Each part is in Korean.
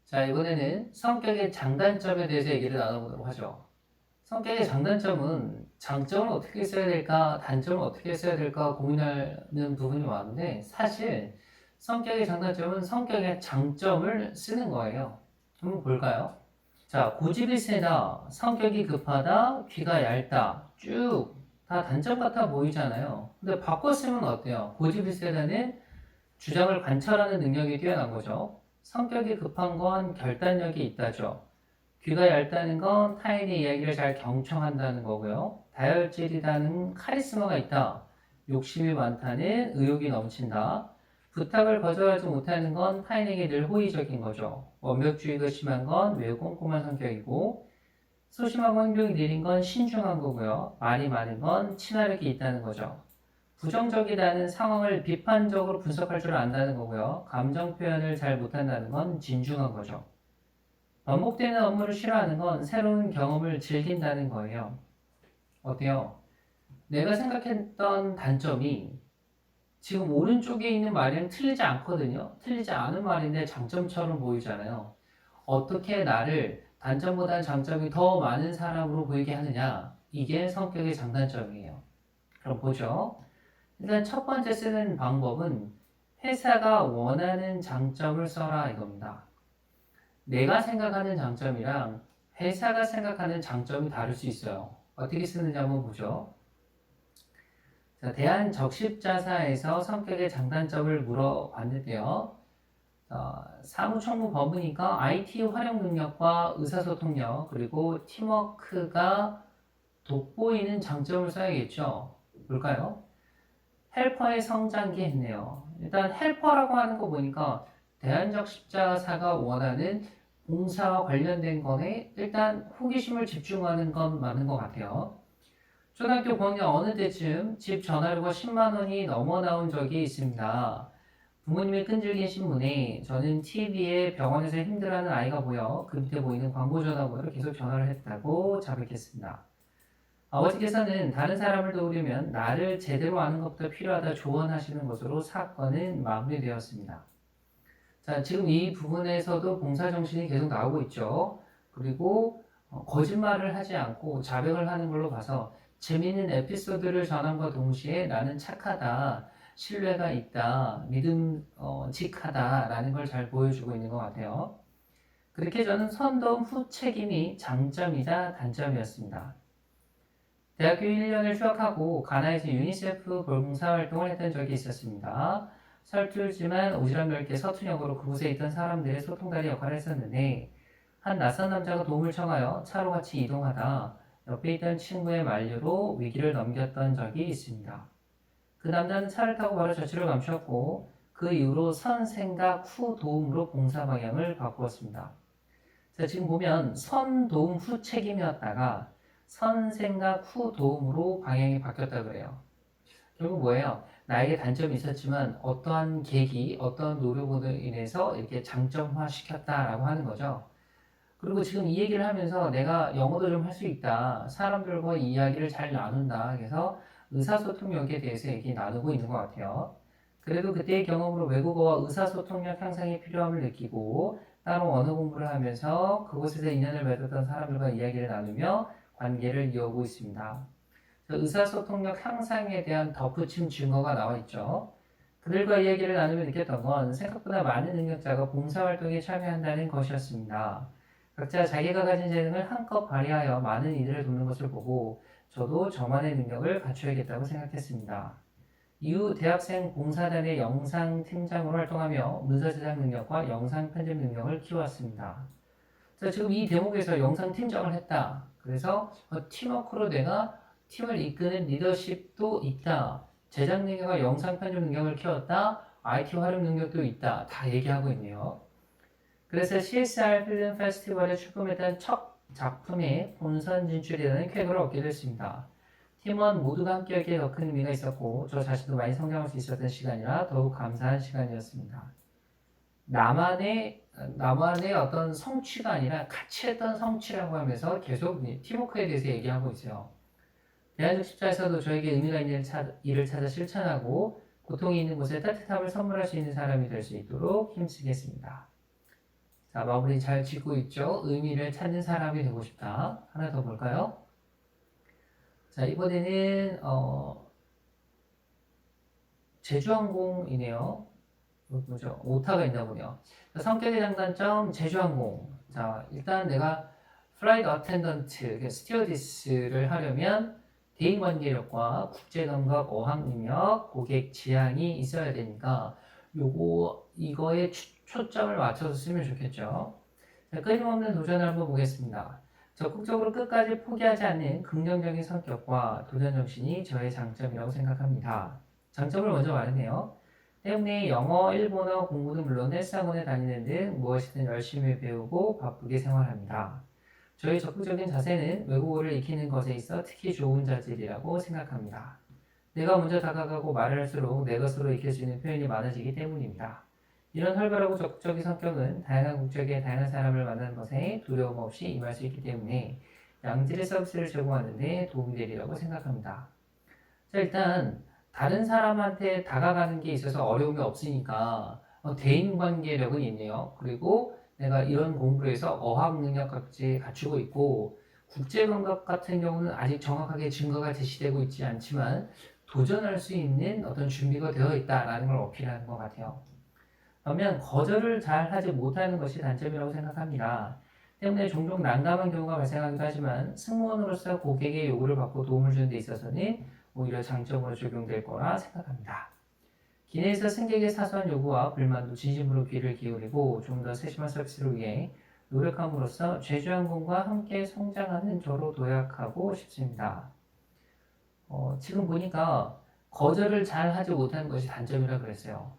자, 이번에는 성격의 장단점에 대해서 얘기를 나눠보도록 하죠. 성격의 장단점은 장점을 어떻게 써야 될까, 단점을 어떻게 써야 될까 고민하는 부분이 많은데 사실 성격의 장단점은 성격의 장점을 쓰는 거예요. 한번 볼까요? 자, 고집이 세다, 성격이 급하다, 귀가 얇다, 쭉 다 단점 같아 보이잖아요. 근데 바꿔 쓰면 어때요? 고집이 세다는 주장을 관철하는 능력이 뛰어난 거죠. 성격이 급한 건 결단력이 있다죠. 귀가 얇다는 건 타인의 이야기를 잘 경청한다는 거고요. 다혈질이라는 카리스마가 있다. 욕심이 많다는 의욕이 넘친다. 부탁을 거절하지 못하는 건 타인에게 늘 호의적인 거죠. 완벽주의가 심한 건 매우 꼼꼼한 성격이고, 소심하고 행동이 느린 건 신중한 거고요. 말이 많은 건 친화력이 있다는 거죠. 부정적이라는 상황을 비판적으로 분석할 줄 안다는 거고요. 감정 표현을 잘 못한다는 건 진중한 거죠. 반복되는 업무를 싫어하는 건 새로운 경험을 즐긴다는 거예요. 어때요? 내가 생각했던 단점이 지금 오른쪽에 있는 말이랑 틀리지 않거든요. 틀리지 않은 말인데 장점처럼 보이잖아요. 어떻게 나를 단점보다는 장점이 더 많은 사람으로 보이게 하느냐? 이게 성격의 장단점이에요. 그럼 보죠. 일단 첫 번째 쓰는 방법은 회사가 원하는 장점을 써라 이겁니다. 내가 생각하는 장점이랑 회사가 생각하는 장점이 다를 수 있어요. 어떻게 쓰는지 한번 보죠. 자, 대한적십자사에서 성격의 장단점을 물어봤는데요. 사무총무 법무니까 IT 활용 능력과 의사소통력 그리고 팀워크가 돋보이는 장점을 써야겠죠. 볼까요? 헬퍼의 성장기 했네요. 일단 헬퍼라고 하는 거 보니까 대한적 십자사가 원하는 봉사와 관련된 거에 일단 호기심을 집중하는 건 맞는 것 같아요. 초등학교 고학년 어느 때쯤 집 전화료가 10만 원이 넘어 나온 적이 있습니다. 부모님의 끈질긴 신문에 저는 TV에 병원에서 힘들어하는 아이가 보여 그 밑에 보이는 광고 전화번호로 계속 전화를 했다고 자백했습니다. 아버지께서는 다른 사람을 도우려면 나를 제대로 아는 것부터 필요하다 조언하시는 것으로 사건은 마무리되었습니다. 자, 지금 이 부분에서도 봉사정신이 계속 나오고 있죠. 그리고 거짓말을 하지 않고 자백을 하는 걸로 봐서 재미있는 에피소드를 전함과 동시에 나는 착하다, 신뢰가 있다, 믿음직하다라는 걸 잘 보여주고 있는 것 같아요. 그렇게 저는 선도움 후 책임이 장점이자 단점이었습니다. 대학교 1년을 휴학하고 가나에서 유니세프 봉사활동을 했던 적이 있었습니다. 서툴지만 오지랖 넓게 서툰역으로 그곳에 있던 사람들의 소통다리 역할을 했었는데 한 낯선 남자가 도움을 청하여 차로 같이 이동하다 옆에 있던 친구의 만류로 위기를 넘겼던 적이 있습니다. 그 남자는 차를 타고 바로 저치를 감추었고 그 이후로 선 생각 후 도움으로 봉사 방향을 바꾸었습니다. 자, 지금 보면 선 도움 후 책임이었다가 선 생각 후 도움으로 방향이 바뀌었다 그래요. 결국 뭐예요? 나에게 단점이 있었지만 어떠한 계기, 어떠한 노력으로 인해서 이렇게 장점화 시켰다라고 하는 거죠. 그리고 지금 이 얘기를 하면서 내가 영어도 좀 할 수 있다. 사람들과 이야기를 잘 나눈다. 그래서 의사소통력에 대해서 얘기 나누고 있는 것 같아요. 그래도 그때의 경험으로 외국어와 의사소통력 향상이 필요함을 느끼고 따로 언어 공부를 하면서 그곳에서 인연을 맺었던 사람들과 이야기를 나누며 관계를 이어오고 있습니다. 의사소통력 향상에 대한 덧붙임 증거가 나와 있죠. 그들과 이야기를 나누며 느꼈던 건 생각보다 많은 능력자가 봉사활동에 참여한다는 것이었습니다. 각자 자기가 가진 재능을 한껏 발휘하여 많은 이들을 돕는 것을 보고 저도 저만의 능력을 갖춰야겠다고 생각했습니다. 이후 대학생 봉사단의 영상팀장으로 활동하며 문서 제작 능력과 영상 편집 능력을 키워왔습니다. 자, 지금 이 대목에서 영상팀장을 했다. 그래서 팀워크로 내가 팀을 이끄는 리더십도 있다. 제작 능력과 영상 편집 능력을 키웠다. IT 활용 능력도 있다. 다 얘기하고 있네요. 그래서 CSR 필름 페스티벌에 출품했던 첫 작품의 본선 진출이라는 쾌거를 얻게 됐습니다. 팀원 모두가 함께하기에 더 큰 의미가 있었고 저 자신도 많이 성장할 수 있었던 시간이라 더욱 감사한 시간이었습니다. 나만의 어떤 성취가 아니라 같이 했던 성취라고 하면서 계속 팀워크에 대해서 얘기하고 있어요. 대한적 십자에서도 저에게 의미가 있는 일을 찾아 실천하고 고통이 있는 곳에 따뜻함을 선물할 수 있는 사람이 될 수 있도록 힘쓰겠습니다. 자, 마무리 잘 짓고 있죠? 의미를 찾는 사람이 되고 싶다. 하나 더 볼까요? 자, 이번에는 제주항공이네요. 뭐죠? 오타가 있나 보네요. 성격의 장단점 제주항공. 자, 일단 내가 플라이트 어텐던트, 스튜어디스를 하려면 대인관계력과 국제감각, 어학 능력, 고객 지향이 있어야 되니까 이거에 초점을 맞춰서 쓰면 좋겠죠. 자, 끊임없는 도전을 한번 보겠습니다. 적극적으로 끝까지 포기하지 않는 긍정적인 성격과 도전 정신이 저의 장점이라고 생각합니다. 장점을 먼저 말했네요. 때문에 영어, 일본어 공부는 물론 헬스학원에 다니는 등 무엇이든 열심히 배우고 바쁘게 생활합니다. 저희 적극적인 자세는 외국어를 익히는 것에 있어 특히 좋은 자질이라고 생각합니다. 내가 먼저 다가가고 말을 할수록 내 것으로 익힐 수 있는 표현이 많아지기 때문입니다. 이런 활발하고 적극적인 성격은 다양한 국적의 다양한 사람을 만나는 것에 두려움 없이 임할 수 있기 때문에 양질의 서비스를 제공하는 데 도움이 되리라고 생각합니다. 자, 일단 다른 사람한테 다가가는 게 있어서 어려움이 없으니까 대인관계력은 있네요. 그리고 내가 이런 공부를 해서 어학 능력까지 갖추고 있고 국제감각 같은 경우는 아직 정확하게 증거가 제시되고 있지 않지만 도전할 수 있는 어떤 준비가 되어 있다라는 걸 어필하는 것 같아요. 그러면 거절을 잘 하지 못하는 것이 단점이라고 생각합니다. 때문에 종종 난감한 경우가 발생하기도 하지만 승무원으로서 고객의 요구를 받고 도움을 주는 데 있어서는 오히려 장점으로 적용될 거라 생각합니다. 기내에서 승객의 사소한 요구와 불만도 진심으로 귀를 기울이고 좀 더 세심한 서비스를 위해 노력함으로써 제주항공과 함께 성장하는 저로 도약하고 싶습니다. 지금 보니까 거절을 잘 하지 못하는 것이 단점이라 그랬어요.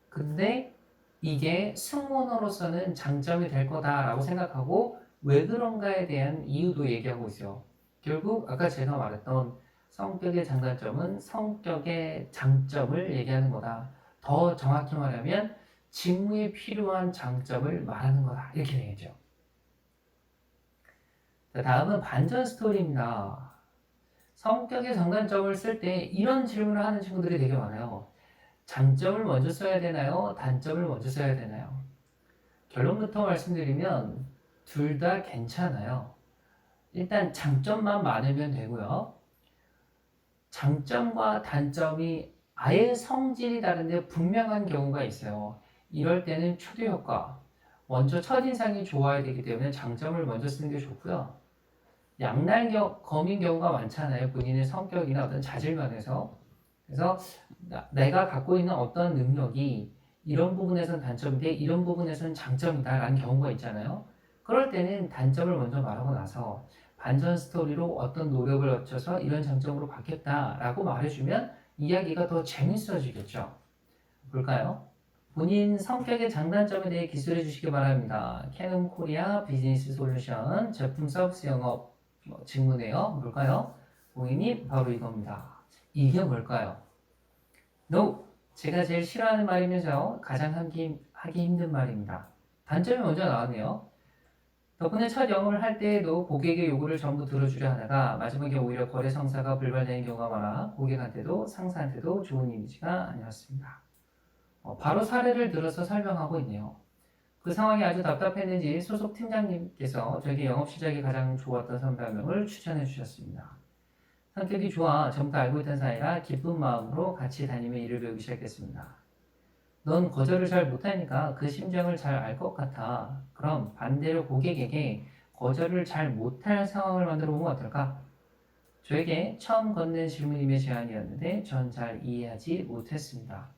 근데 이게 승무원으로서는 장점이 될 거다라고 생각하고 왜 그런가에 대한 이유도 얘기하고 있어요. 결국 아까 제가 말했던 성격의 장단점은 성격의 장점을 얘기하는 거다. 더 정확히 말하면 직무에 필요한 장점을 말하는 거다. 이렇게 되겠죠. 자, 다음은 반전 스토리입니다. 성격의 장단점을 쓸 때 이런 질문을 하는 친구들이 되게 많아요. 장점을 먼저 써야 되나요? 단점을 먼저 써야 되나요? 결론부터 말씀드리면 둘 다 괜찮아요. 일단 장점만 많으면 되고요. 장점과 단점이 아예 성질이 다른데 분명한 경우가 있어요. 이럴 때는 초대 효과. 먼저 첫인상이 좋아야 되기 때문에 장점을 먼저 쓰는 게 좋고요. 양날검인 경우가 많잖아요. 본인의 성격이나 어떤 자질관에서. 그래서 내가 갖고 있는 어떤 능력이 이런 부분에서는 단점인데 이런 부분에서는 장점이다라는 경우가 있잖아요. 그럴 때는 단점을 먼저 말하고 나서 반전 스토리로 어떤 노력을 거쳐서 이런 장점으로 바뀌었다라고 말해주면 이야기가 더 재밌어지겠죠. 볼까요? 본인 성격의 장단점에 대해 기술해 주시기 바랍니다. 캐논 코리아 비즈니스 솔루션 제품 서비스 영업 직무네요. 뭘까요? 고객님 바로 이겁니다. 이게 뭘까요? No! 제가 제일 싫어하는 말이면서 가장 하기 힘든 말입니다. 단점이 먼저 나왔네요. 덕분에 첫 영업을 할 때에도 고객의 요구를 전부 들어주려 하다가 마지막에 오히려 거래 성사가 불발되는 경우가 많아 고객한테도 상사한테도 좋은 이미지가 아니었습니다. 바로 사례를 들어서 설명하고 있네요. 그 상황이 아주 답답했는지 소속 팀장님께서 저에게 영업 시작이 가장 좋았던 선배명을 추천해 주셨습니다. 성격이 좋아 전부터 알고 있던 사이라 기쁜 마음으로 같이 다니며 일을 배우기 시작했습니다. 넌 거절을 잘 못하니까 그 심정을 잘 알 것 같아. 그럼 반대로 고객에게 거절을 잘 못할 상황을 만들어 보면 어떨까? 저에게 처음 건넨 질문이며 제안이었는데 전 잘 이해하지 못했습니다.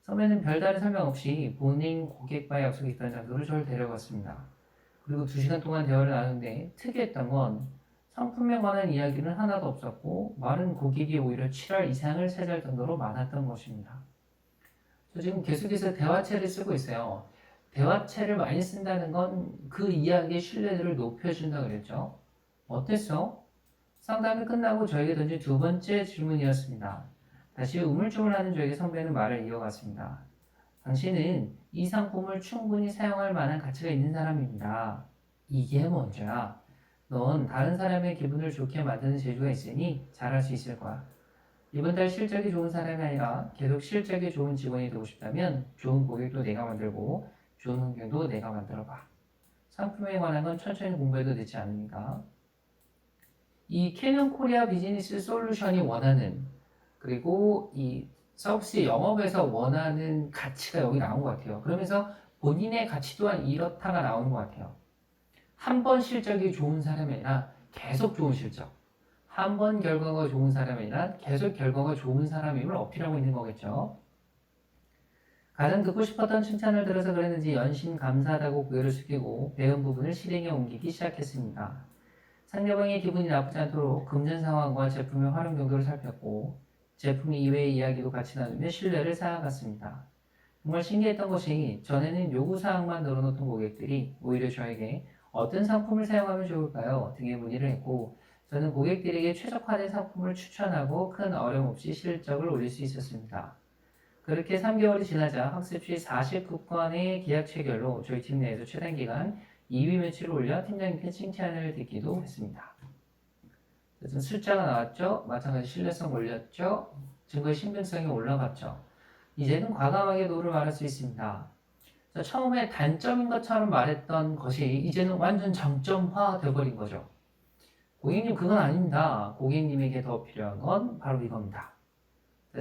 선배는 별다른 설명 없이 본인 고객과의 약속이 있던 장소로 저를 데려갔습니다. 그리고 2시간 동안 대화를 나누는데 특이했던 건 상품에 관한 이야기는 하나도 없었고 많은 고객이 오히려 7할 이상을 차지할 정도로 많았던 것입니다. 저 지금 계속해서 대화체를 쓰고 있어요. 대화체를 많이 쓴다는 건 그 이야기의 신뢰도를 높여준다 그랬죠. 어땠어? 상담이 끝나고 저에게 던진 두 번째 질문이었습니다. 다시 우물쭈물하는 저에게 선배는 말을 이어갔습니다. 당신은 이 상품을 충분히 사용할 만한 가치가 있는 사람입니다. 이게 먼저야. 넌 다른 사람의 기분을 좋게 만드는 재주가 있으니 잘할 수 있을 거야. 이번 달 실적이 좋은 사람이 아니라 계속 실적이 좋은 직원이 되고 싶다면 좋은 고객도 내가 만들고 좋은 환경도 내가 만들어봐. 상품에 관한 건 천천히 공부해도 되지 않습니까? 이 캐논 코리아 비즈니스 솔루션이 원하는 그리고 이 서비스 영업에서 원하는 가치가 여기 나온 것 같아요. 그러면서 본인의 가치 또한 이렇다가 나오는 것 같아요. 한 번 실적이 좋은 사람이 아니라 계속 좋은 실적. 한 번 결과가 좋은 사람이 아니라 계속 결과가 좋은 사람임을 어필하고 있는 거겠죠. 가장 듣고 싶었던 칭찬을 들어서 그랬는지 연신 감사하다고 고개를 숙이고 배운 부분을 실행에 옮기기 시작했습니다. 상대방의 기분이 나쁘지 않도록 금전 상황과 제품의 활용 정도를 살폈고 제품 이외의 이야기도 같이 나누며 신뢰를 쌓아갔습니다. 정말 신기했던 것이 전에는 요구사항만 늘어놓던 고객들이 오히려 저에게 어떤 상품을 사용하면 좋을까요? 등의 문의를 했고 저는 고객들에게 최적화된 상품을 추천하고 큰 어려움 없이 실적을 올릴 수 있었습니다. 그렇게 3개월이 지나자 학습 시 49건의 계약 체결로 저희 팀 내에서 최단 기간 2위 매출을 올려 팀장님께 칭찬을 듣기도 했습니다. 그래서 숫자가 나왔죠. 마찬가지 신뢰성 올렸죠. 증거의 신빙성이 올라갔죠. 이제는 과감하게 노를 말할 수 있습니다. 처음에 단점인 것처럼 말했던 것이 이제는 완전 장점화 되어버린 거죠. 고객님 그건 아닙니다. 고객님에게 더 필요한 건 바로 이겁니다.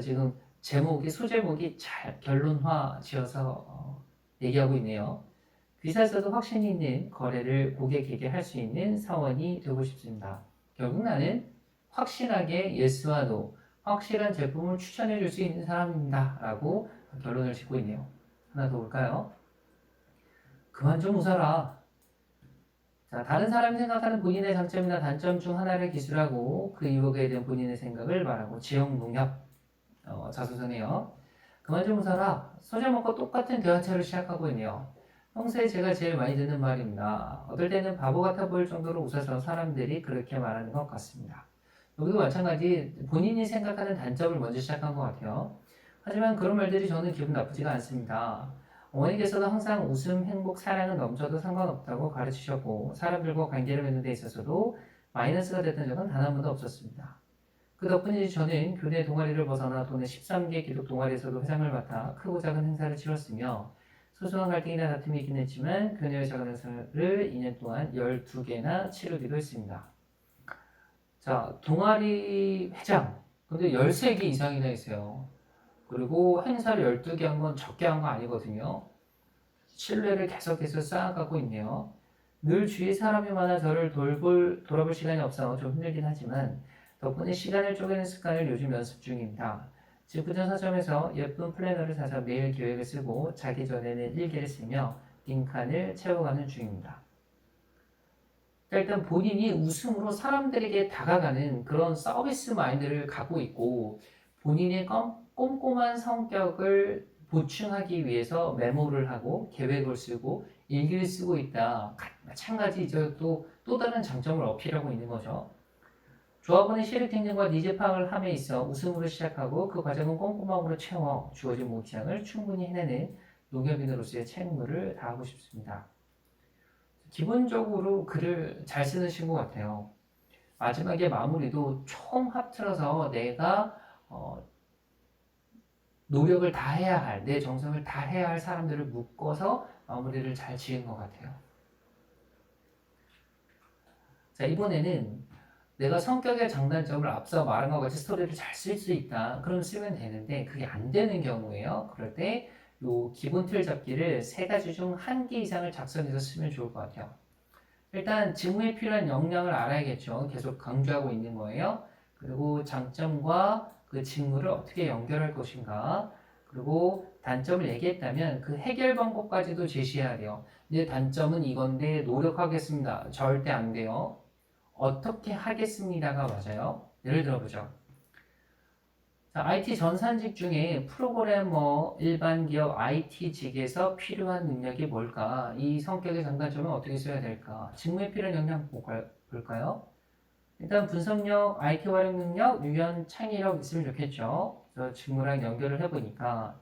지금 소제목이 잘 결론화 지어서 얘기하고 있네요. 귀사에서도 확신이 있는 거래를 고객에게 할 수 있는 사원이 되고 싶습니다. 결국 나는 확실하게 예스와 노, 확실한 제품을 추천해 줄 수 있는 사람입니다. 라고 결론을 짓고 있네요. 하나 더 볼까요? 그만 좀 웃어라. 자, 다른 사람이 생각하는 본인의 장점이나 단점 중 하나를 기술하고 그 이유에 대한 본인의 생각을 말하고 지역 농협 자소서네요. 그만 좀 웃어라. 소제목과 똑같은 대화체를 시작하고 있네요. 평소에 제가 제일 많이 듣는 말입니다. 어떨 때는 바보 같아 보일 정도로 웃어서 사람들이 그렇게 말하는 것 같습니다. 여기도 마찬가지 본인이 생각하는 단점을 먼저 시작한 것 같아요. 하지만 그런 말들이 저는 기분 나쁘지가 않습니다. 어머니께서도 항상 웃음, 행복, 사랑은 넘쳐도 상관없다고 가르치셨고 사람들과 관계를 맺는 데 있어서도 마이너스가 됐던 적은 단 한 번도 없었습니다. 그 덕분인지 저는 교내 동아리를 벗어나 도내 13개 기독 동아리에서도 회장을 맡아 크고 작은 행사를 치렀으며 소소한 갈등이나 다툼이 있긴 했지만 교내의 작은 행사를 2년 동안 12개나 치르기도 했습니다. 자, 동아리 회장. 근데 13개 이상이나 있어요. 그리고 행사를 12개 한 건 적게 한 거 아니거든요. 신뢰를 계속해서 쌓아가고 있네요. 늘 주위 사람이 많아 저를 돌아볼 시간이 없어 좀 힘들긴 하지만 덕분에 시간을 쪼개는 습관을 요즘 연습 중입니다. 직구전 서점에서 예쁜 플래너를 사서 매일 계획을 쓰고 자기 전에는 일기를 쓰며 빈칸을 채워가는 중입니다. 일단 본인이 웃음으로 사람들에게 다가가는 그런 서비스 마인드를 갖고 있고 본인의 꼼꼼한 성격을 보충하기 위해서 메모를 하고 계획을 쓰고 일기를 쓰고 있다. 마찬가지 또 다른 장점을 어필하고 있는 거죠. 조합원의 시력 경쟁과 니즈 파악을 함에 있어 웃음으로 시작하고 그 과정은 꼼꼼함으로 채워 주어진 목장을 충분히 해내는 농협인으로서의 책무를 다하고 싶습니다. 기본적으로 글을 잘 쓰신 것 같아요. 마지막에 마무리도 총 합쳐서 내가 노력을 다 해야 할, 내 정성을 다 해야 할 사람들을 묶어서 마무리를 잘 지은 것 같아요. 자, 이번에는 내가 성격의 장단점을 앞서 말한 것 같이 스토리를 잘 쓸 수 있다. 그럼 쓰면 되는데 그게 안 되는 경우에요. 그럴 때 요 기본 틀 잡기를 3가지 중 1개 이상을 작성해서 쓰면 좋을 것 같아요. 일단 직무에 필요한 역량을 알아야겠죠. 계속 강조하고 있는 거예요. 그리고 장점과 그 직무를 어떻게 연결할 것인가. 그리고 단점을 얘기했다면 그 해결 방법까지도 제시해야 돼요. 내 단점은 이건데 노력하겠습니다. 절대 안 돼요. 어떻게 하겠습니다가 맞아요. 예를 들어보죠. 자, IT 전산직 중에 프로그래머 일반 기업 IT직에서 필요한 능력이 뭘까? 이 성격의 장단점은 어떻게 써야 될까? 직무에 필요한 역량 볼까요? 일단 분석력, IT 활용 능력, 유연 창의력 있으면 좋겠죠. 그래서 직무랑 연결을 해보니까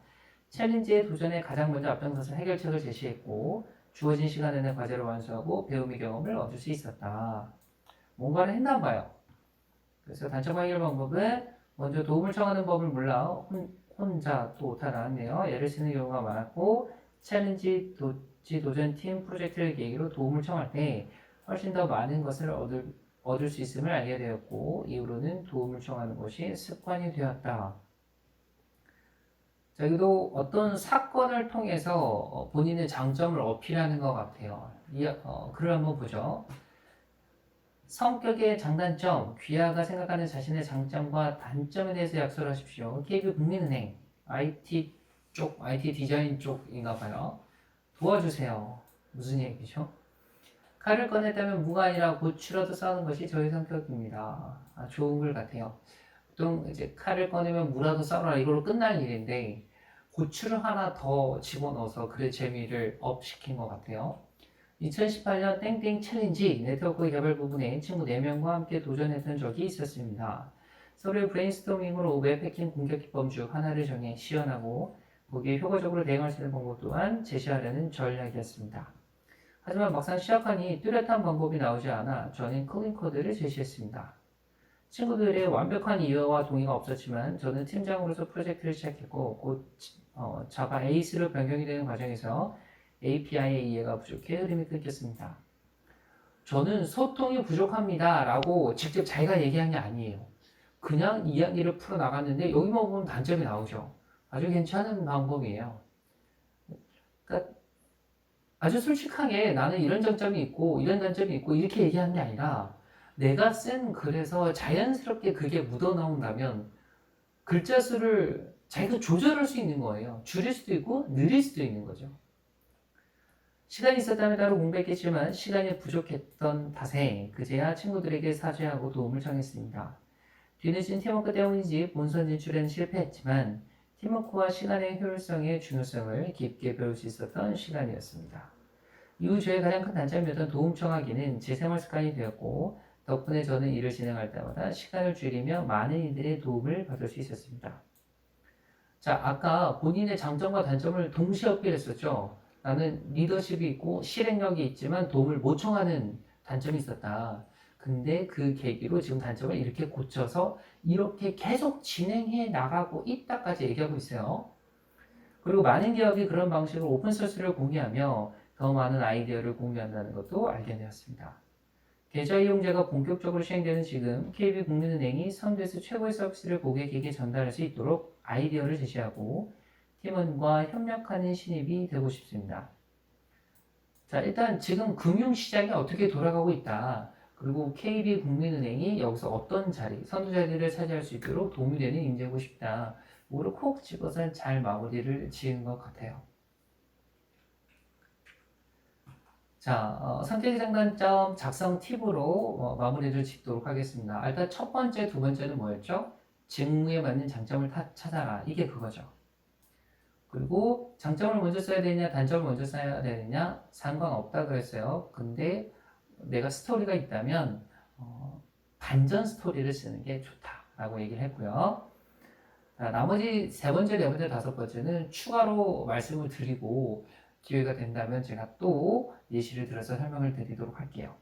챌린지에 도전에 가장 먼저 앞장서서 해결책을 제시했고 주어진 시간 내내 과제를 완수하고 배움의 경험을 얻을 수 있었다. 뭔가를 했나 봐요. 그래서 단점 해결 방법은 먼저 도움을 청하는 법을 몰라 혼자 또 오타 나왔네요. 예를 쓰는 경우가 많았고 도전 팀 프로젝트를 계기로 도움을 청할 때 훨씬 더 많은 것을 얻을 수 있음을 알게 되었고 이후로는 도움을 청하는 것이 습관이 되었다. 자, 여기도 어떤 사건을 통해서 본인의 장점을 어필하는 것 같아요. 글을 한번 보죠. 성격의 장단점, 귀하가 생각하는 자신의 장점과 단점에 대해서 약속을 하십시오. KB국민은행, IT 디자인 쪽인가 봐요. 도와주세요. 무슨 얘기죠? 칼을 꺼냈다면 무가 아니라 고추라도 싸우는 것이 저의 성격입니다. 좋은 글 같아요. 보통 이제 칼을 꺼내면 무라도 싸우라 이걸로 끝날 일인데 고추를 하나 더 집어넣어서 글의 재미를 업시킨 것 같아요. 2018년 땡땡 챌린지 네트워크 개발 부분에 친구 4명과 함께 도전했던 적이 있었습니다. 서로의 브레인스토밍으로 웹 해킹 공격 기법 중 하나를 정해 시연하고 거기에 효과적으로 대응할 수 있는 방법 또한 제시하려는 전략이었습니다. 하지만 막상 시작하니 뚜렷한 방법이 나오지 않아 저는 클린 코드를 제시했습니다. 친구들의 완벽한 이해와 동의가 없었지만 저는 팀장으로서 프로젝트를 시작했고 곧 자바 에이스로 변경이 되는 과정에서 API의 이해가 부족해 흐름이 끊겼습니다. 저는 소통이 부족합니다 라고 직접 자기가 얘기한 게 아니에요. 그냥 이야기를 풀어나갔는데 여기만 보면 단점이 나오죠. 아주 괜찮은 방법이에요. 그러니까 아주 솔직하게 나는 이런 장점이 있고 이런 단점이 있고 이렇게 얘기하는 게 아니라 내가 쓴 글에서 자연스럽게 그게 묻어나온다면 글자 수를 자기가 조절할 수 있는 거예요. 줄일 수도 있고 늘릴 수도 있는 거죠. 시간이 있었다면 따로 공부했겠지만 시간이 부족했던 탓에 그제야 친구들에게 사죄하고 도움을 청했습니다. 뒤늦은 팀워크 때문인지 본선 진출에는 실패했지만 팀워크와 시간의 효율성의 중요성을 깊게 배울 수 있었던 시간이었습니다. 이후 저의 가장 큰 단점이었던 도움 청하기는 제 생활 습관이 되었고 덕분에 저는 일을 진행할 때마다 시간을 줄이며 많은 이들의 도움을 받을 수 있었습니다. 자, 아까 본인의 장점과 단점을 동시에 어필했었죠. 나는 리더십이 있고 실행력이 있지만 도움을 못 청하는 단점이 있었다. 근데 그 계기로 지금 단점을 이렇게 고쳐서 이렇게 계속 진행해 나가고 있다까지 얘기하고 있어요. 그리고 많은 기업이 그런 방식으로 오픈소스를 공유하며 더 많은 아이디어를 공유한다는 것도 알게 되었습니다. 계좌 이용제가 본격적으로 시행되는 지금 KB국민은행이 선두에서 최고의 서비스를 고객에게 전달할 수 있도록 아이디어를 제시하고 팀원과 협력하는 신입이 되고 싶습니다. 자, 일단 지금 금융시장이 어떻게 돌아가고 있다. 그리고 KB국민은행이 여기서 어떤 자리, 선두 자리를 차지할 수 있도록 도움이 되는 인재고 싶다. 이거를 콕 집어서 잘 마무리를 지은 것 같아요. 자, 성격의 장단점 작성 팁으로 마무리를 짓도록 하겠습니다. 일단 첫 번째, 두 번째는 뭐였죠? 직무에 맞는 장점을 찾아라. 이게 그거죠. 그리고 장점을 먼저 써야 되느냐, 단점을 먼저 써야 되느냐, 상관없다 그랬어요. 근데 내가 스토리가 있다면, 반전 스토리를 쓰는 게 좋다라고 얘기를 했고요. 자, 나머지 세 번째, 네 번째, 다섯 번째는 추가로 말씀을 드리고, 기회가 된다면 제가 또 예시를 들어서 설명을 드리도록 할게요.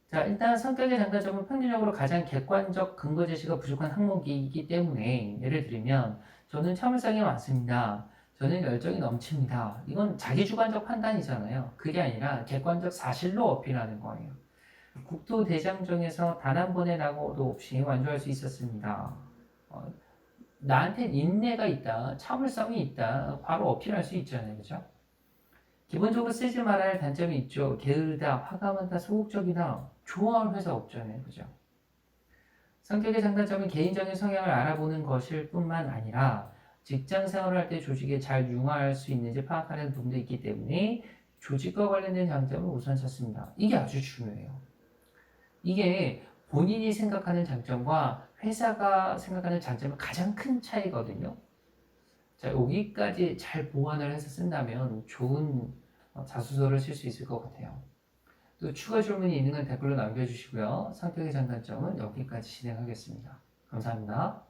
자, 일단 성격의 장단점은 평균적으로 가장 객관적 근거 제시가 부족한 항목이기 때문에 예를 들면 저는 참을성이 많습니다. 저는 열정이 넘칩니다. 이건 자기주관적 판단이잖아요. 그게 아니라 객관적 사실로 어필하는 거예요. 국토대장정에서 단 한 번의 낙오도 없이 완주할 수 있었습니다. 나한텐 인내가 있다, 참을성이 있다, 바로 어필할 수 있잖아요. 그죠? 기본적으로 쓰지 말아야 할 단점이 있죠. 게으르다, 화가 많다, 소극적이다. 좋아할 회사 없잖아요. 그죠? 성격의 장단점은 개인적인 성향을 알아보는 것일 뿐만 아니라 직장 생활을 할 때 조직에 잘 융화할 수 있는지 파악하는 부분도 있기 때문에 조직과 관련된 장점을 우선 찾습니다. 이게 아주 중요해요. 이게 본인이 생각하는 장점과 회사가 생각하는 장점은 가장 큰 차이거든요. 자, 여기까지 잘 보완을 해서 쓴다면 좋은 자소서를 쓸 수 있을 것 같아요. 또 추가 질문이 있는 건 댓글로 남겨주시고요. 성격의 장단점은 여기까지 진행하겠습니다. 감사합니다.